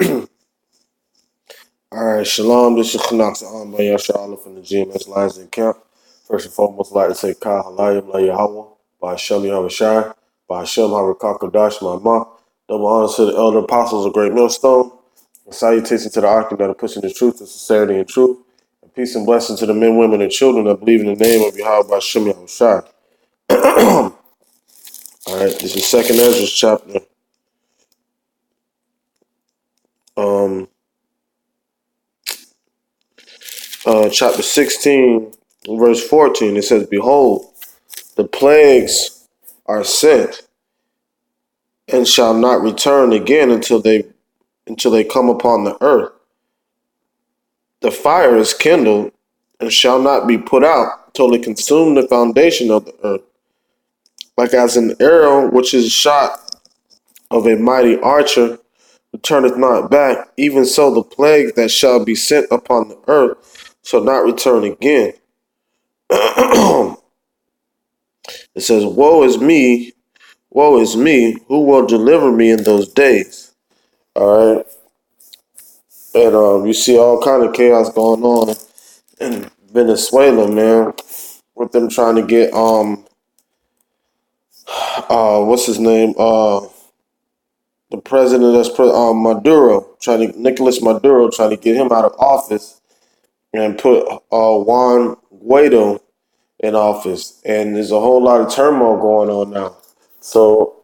All right, shalom. This is Knocks on by Yasharala from the GMS Lions and Camp. First and foremost, I'd like to say Ka Halayim La Yahweh, by Hashem Yahushai, by Hashem Harakakadash Mama. Double honor to the elder apostles of Great Millstone. And salutation to the Ark that are pushing the truth and sincerity and truth. And peace and blessing to the men, women, and children that believe in the name of Yahweh by Hashem Yahushai. All right, this is Second Ezra chapter. Um, Chapter 16, verse 14. It says, "Behold, the plagues are sent, and shall not return again until they come upon the earth. The fire is kindled, and shall not be put out till it consume the foundation of the earth. Like as an arrow which is shot of a mighty archer returneth not back, even so the plague that shall be sent upon the earth shall not return again." It says, woe is me, who will deliver me in those days? All right. And you see all kind of chaos going on in Venezuela, man, with them trying to get what's his name? The president Maduro, Nicolas Maduro, trying to get him out of office and put Juan Guaido in office. And there's a whole lot of turmoil going on now. So,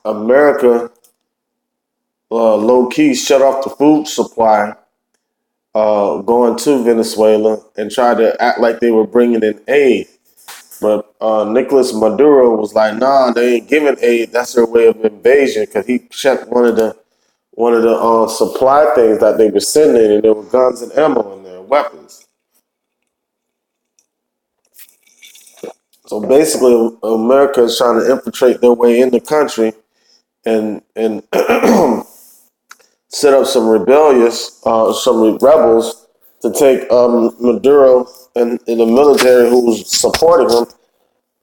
America low key shut off the food supply going to Venezuela and tried to act like they were bringing in aid. But Nicolas Maduro was like, "Nah, they ain't giving aid. That's their way of invasion." Because he checked one of the supply things that they were sending, and there were guns and ammo in there, weapons. So basically, America is trying to infiltrate their way in the country and set up some rebels to take Maduro and the military who was supporting him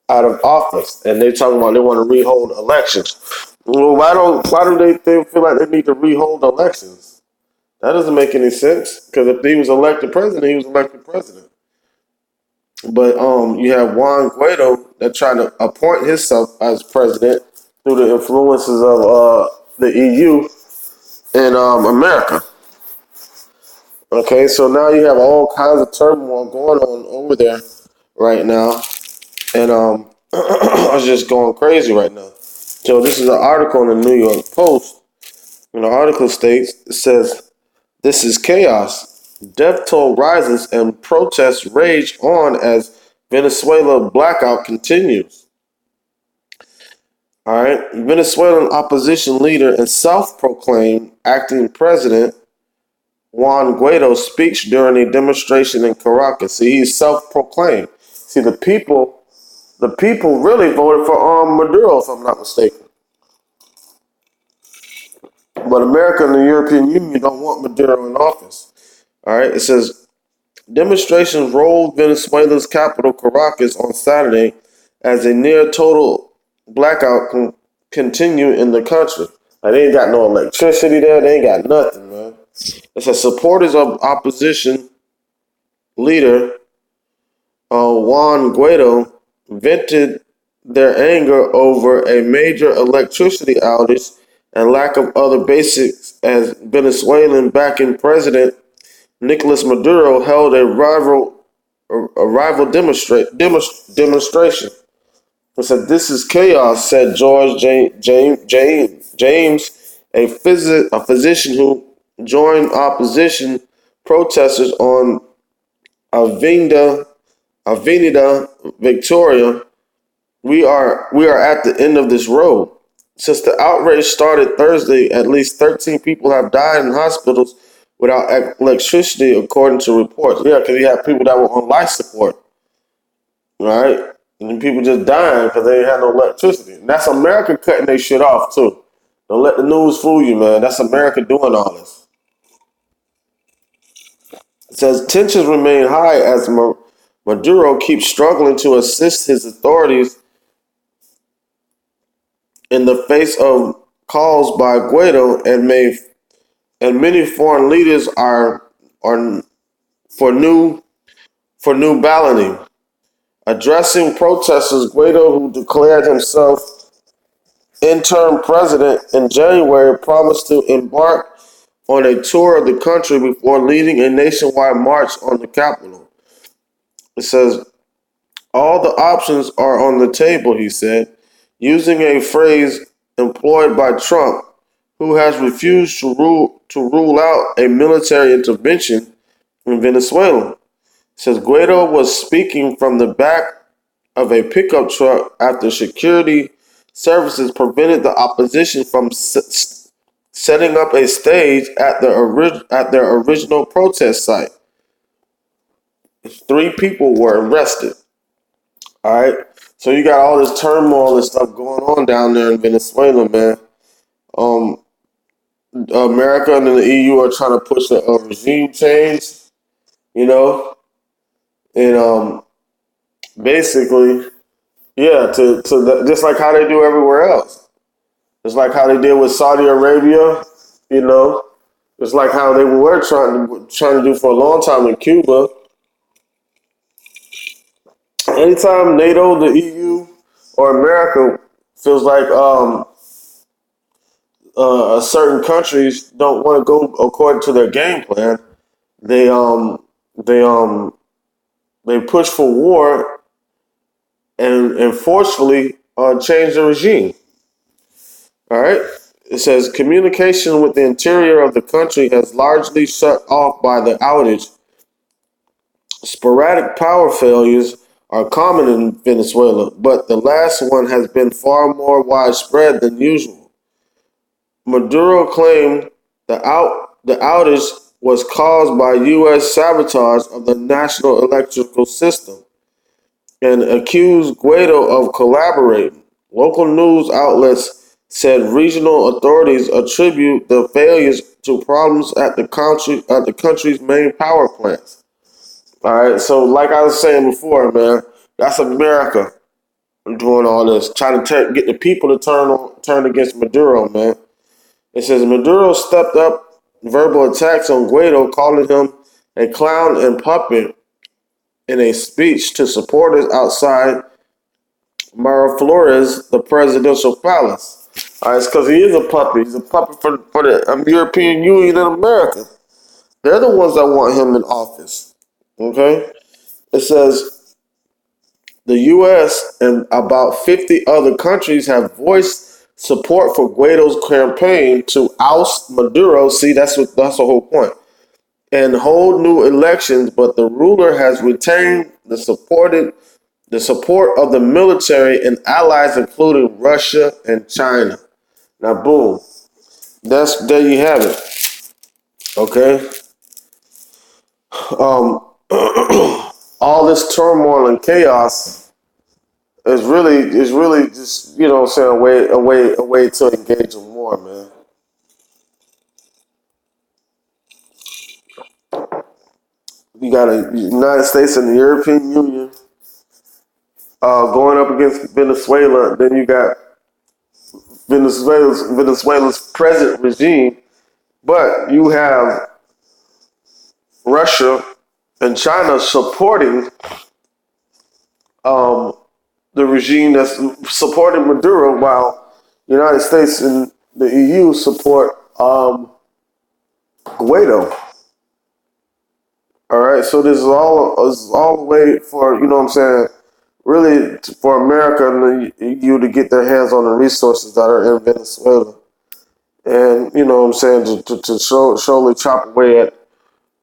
out of office. And they're talking about they want to rehold elections. Well, why do they feel like they need to rehold elections? That doesn't make any sense. Because if he was elected president, he was elected president. But you have Juan Guaido that tried to appoint himself as president through the influences of the EU and America. Okay, so now you have all kinds of turmoil going on over there right now, and it's just going crazy right now. So this is an article in the New York Post, and the article states, it says, "This is chaos. Death toll rises and protests rage on as Venezuela blackout continues." All right, Venezuelan opposition leader and self-proclaimed acting president Juan Guaido speaks during a demonstration in Caracas. See, he's self-proclaimed. See, the people really voted for Maduro, if I'm not mistaken. But America and the European Union don't want Maduro in office. All right, it says demonstrations rolled Venezuela's capital Caracas on Saturday as a near total blackout continue in the country. Like, they ain't got no electricity there. They ain't got nothing, man. It says supporters of opposition leader Juan Guaido vented their anger over a major electricity outage and lack of other basics as Venezuelan backing president Nicolas Maduro held a rival demonstration. It said, "This is chaos," said George James, a physician who joined opposition protesters on Avenida Victoria. We are at the end of this road. Since the outrage started Thursday, at least 13 people have died in hospitals without electricity, according to reports. Yeah, because you have people that were on life support, right? And then people just dying because they had no electricity. And that's America cutting their shit off, too. Don't let the news fool you, man. That's America doing all this. It says tensions remain high as Maduro keeps struggling to assist his authorities in the face of calls by Guaido and may and many foreign leaders are for new for new balloting. Addressing protesters, Guaido, who declared himself interim president in January, promised to embark on a tour of the country before leading a nationwide march on the capital. It says, all the options are on the table, he said, using a phrase employed by Trump, who has refused to rule out a military intervention in Venezuela. It says Guaido was speaking from the back of a pickup truck after security services prevented the opposition from setting up a stage at their original protest site. 3 people were arrested. All right, so you got all this turmoil and stuff going on down there in Venezuela, man. Um, America and the EU are trying to push a regime change, you know, and basically, yeah, just like how they do everywhere else. It's like how they did with Saudi Arabia, you know. It's like how they were trying to do for a long time in Cuba. Anytime NATO, the EU, or America feels like certain countries don't want to go according to their game plan, they they um they push for war and forcefully change the regime. All right. It says communication with the interior of the country has largely shut off by the outage. Sporadic power failures are common in Venezuela, but the last one has been far more widespread than usual. Maduro claimed the outage was caused by U.S. sabotage of the national electrical system and accused Guaido of collaborating. Local news outlets said regional authorities attribute the failures to problems at the country's main power plants. All right, so like I was saying before, man, that's America doing all this, trying to get the people to turn against Maduro, man. It says Maduro stepped up verbal attacks on Guaido, calling him a clown and puppet in a speech to supporters outside Miraflores, the presidential palace. All right, it's because he is a puppet. He's a puppet for the European Union and America. They're the ones that want him in office. Okay? It says the U.S. and about 50 other countries have voiced support for Guaido's campaign to oust Maduro. See, that's the whole point. And hold new elections, but the ruler has retained the support of the military and allies, including Russia and China. Now, boom, there you have it. Okay, um, all this turmoil and chaos is really just what I'm saying a way to engage in war, man. You got the United States and the European Union going up against Venezuela. Then you got Venezuela's present regime, but you have Russia and China supporting um, the regime that's supporting Maduro, while the United States and the EU support Guaido. All right, so this is all the way for what I'm saying, really for America and the EU to get their hands on the resources that are in Venezuela, and what I'm saying to surely chop away at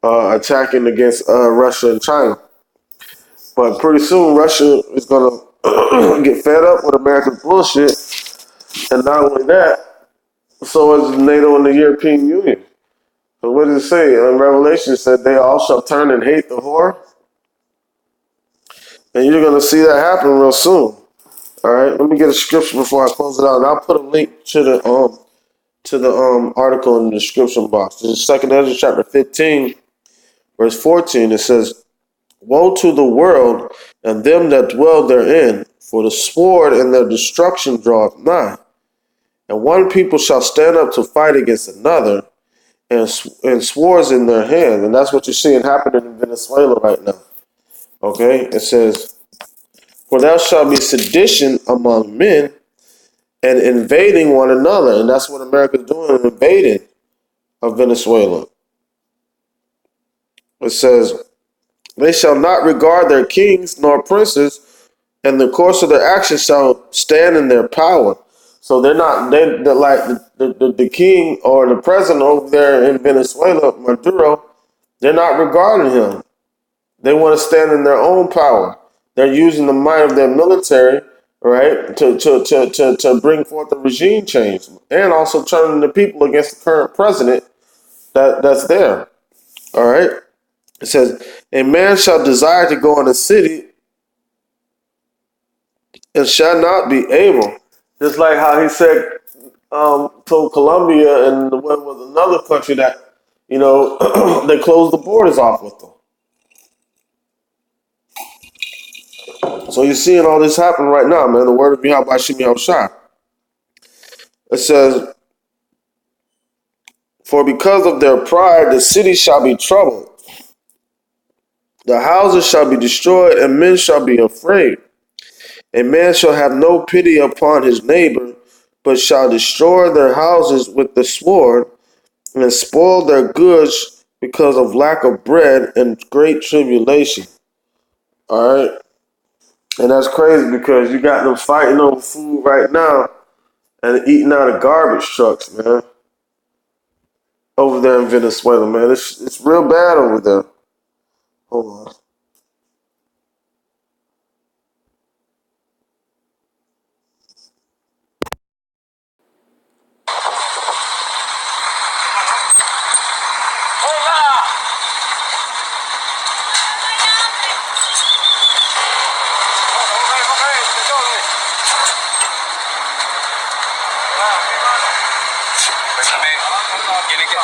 attacking against Russia and China. But pretty soon, Russia is going to get fed up with America's bullshit. And not only that, so is NATO and the European Union. So what does it say? In Revelation, it said they all shall turn and hate the whore. And you're going to see that happen real soon. All right, let me get a scripture before I close it out. And I'll put a link to the article in the description box. This is 2 Ezra chapter 15, verse 14. It says, woe to the world and them that dwell therein, for the sword and their destruction draweth nigh. And one people shall stand up to fight against another, and swords in their hand. And that's what you're seeing happening in Venezuela right now. Okay? It says, for there shall be sedition among men and invading one another. And that's what America's doing, invading of Venezuela. It says, they shall not regard their kings nor princes, and the course of their actions shall stand in their power. So they're not, they're like the king or the president over there in Venezuela, Maduro, they're not regarding him. They want to stand in their own power. They're using the might of their military, right, to bring forth a regime change and also turning the people against the current president that's there. All right. It says, a man shall desire to go in a city and shall not be able. Just like how he said, told Colombia and what was another country that, they closed the borders off with them. So you're seeing all this happen right now, man. The word of Yahweh Shemi Shah. It says, for because of their pride, the city shall be troubled. The houses shall be destroyed, and men shall be afraid. A man shall have no pity upon his neighbor, but shall destroy their houses with the sword, and spoil their goods because of lack of bread and great tribulation. All right? And that's crazy because you got them fighting over food right now and eating out of garbage trucks, man. Over there in Venezuela, man. It's real bad over there. Hold on.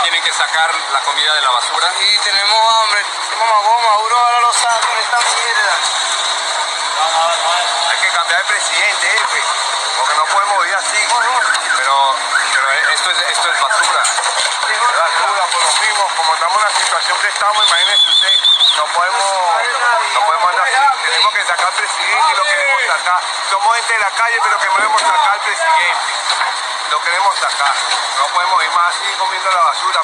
Tienen que sacar la comida de la basura. Y tenemos hambre, Maduro ahora lo saca en esta mierda. Hay que cambiar de presidente, jefe, porque no podemos vivir así. Pero esto es basura. Es basura por lo mismo, como estamos en la situación que estamos, imagínese usted, no podemos andar así. Tenemos que sacar al presidente y lo queremos sacar. Somos gente de la calle, pero queremos sacar al presidente. Lo queremos sacar. No podemos ir más así comiendo la basura.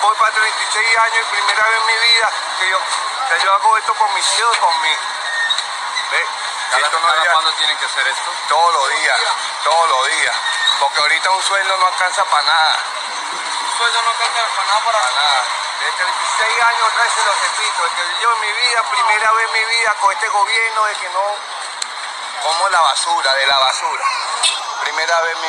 Voy para 36 años y primera vez en mi vida que yo hago esto por mis hijos, por mí. ¿Ves? ¿Cuándo tienen que hacer esto? Todos los días. Porque ahorita un sueldo no alcanza para nada. Un sueldo no alcanza para nada para nada. De 36 años otra vez se lo repito. Es que yo en mi vida, primera vez en mi vida con este gobierno de que no como la basura, de la basura. Primera vez en mi